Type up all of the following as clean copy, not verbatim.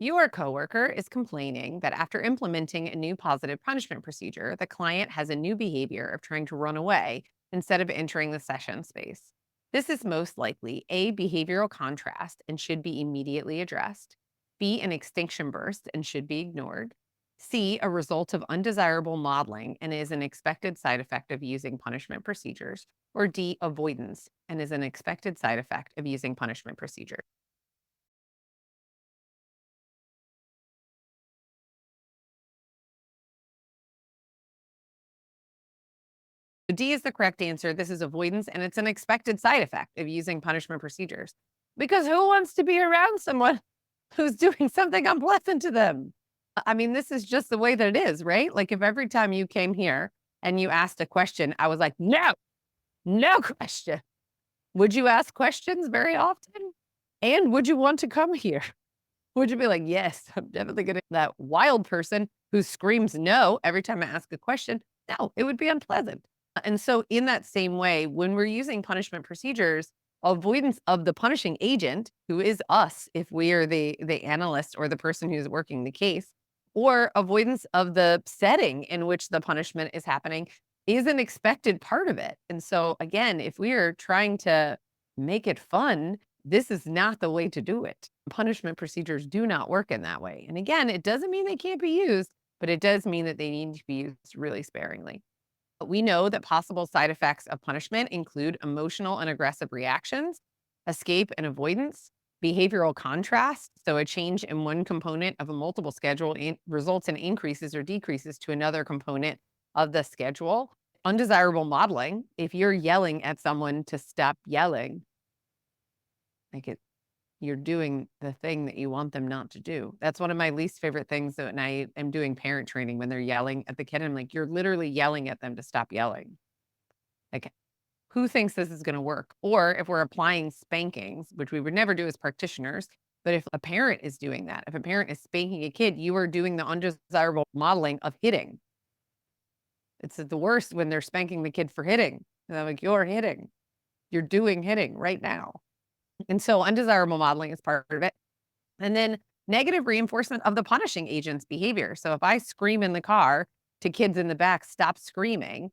Your coworker is complaining that after implementing a new positive punishment procedure, the client has a new behavior of trying to run away instead of entering the session space. This is most likely A, behavioral contrast and should be immediately addressed, B, an extinction burst and should be ignored, C, a result of undesirable modeling and is an expected side effect of using punishment procedures, or D, avoidance and is an expected side effect of using punishment procedures. D is the correct answer. This is avoidance, and it's an expected side effect of using punishment procedures. Because who wants to be around someone who's doing something unpleasant to them? I mean, this is just the way that it is, right? Like if every time you came here and you asked a question, I was like, no, no question. Would you ask questions very often? And would you want to come here? Would you be like, yes, I'm definitely going to that wild person who screams no every time I ask a question? No, it would be unpleasant. And so, in that same way, when we're using punishment procedures, avoidance of the punishing agent, who is us, if we are the analyst or the person who's working the case, or avoidance of the setting in which the punishment is happening, is an expected part of it. And so, again, if we are trying to make it fun, this is not the way to do it. Punishment procedures do not work in that way. And again, it doesn't mean they can't be used, but it does mean that they need to be used really sparingly. But we know that possible side effects of punishment include emotional and aggressive reactions, escape and avoidance, behavioral contrast. So, a change in one component of a multiple schedule results in increases or decreases to another component of the schedule. Undesirable modeling. If you're yelling at someone to stop yelling, like you're doing the thing that you want them not to do. That's one of my least favorite things that when I am doing parent training when they're yelling at the kid, I'm like, you're literally yelling at them to stop yelling. Like, who thinks this is going to work? Or if we're applying spankings, which we would never do as practitioners, but if a parent is doing that, if a parent is spanking a kid, you are doing the undesirable modeling of hitting. It's the worst when they're spanking the kid for hitting. And I'm like, you're hitting. You're doing hitting right now. And so undesirable modeling is part of it. And then negative reinforcement of the punishing agent's behavior. So if I scream in the car to kids in the back, stop screaming,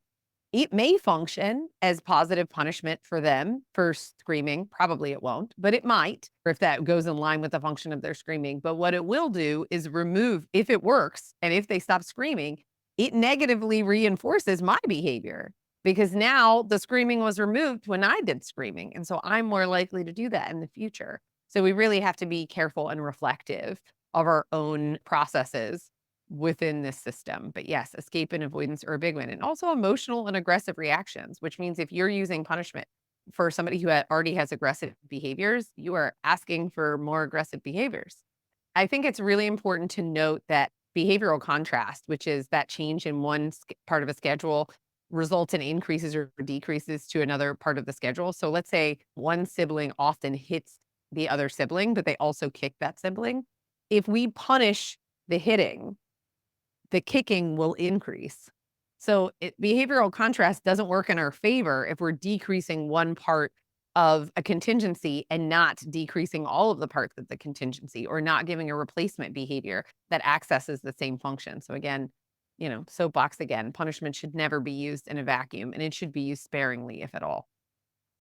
it may function as positive punishment for them for screaming. Probably it won't, but it might if that goes in line with the function of their screaming. But what it will do is remove, if it works and if they stop screaming, it negatively reinforces my behavior because now the screaming was removed when I did screaming. And so I'm more likely to do that in the future. So we really have to be careful and reflective of our own processes within this system. But yes, escape and avoidance are a big one. And also emotional and aggressive reactions, which means if you're using punishment for somebody who already has aggressive behaviors, you are asking for more aggressive behaviors. I think it's really important to note that behavioral contrast, which is that change in one part of a schedule, results in increases or decreases to another part of the schedule. So let's say one sibling often hits the other sibling, but they also kick that sibling. If we punish the hitting, the kicking will increase. So behavioral contrast doesn't work in our favor if we're decreasing one part of a contingency and not decreasing all of the parts of the contingency or not giving a replacement behavior that accesses the same function. So again, soapbox again, punishment should never be used in a vacuum and it should be used sparingly, if at all.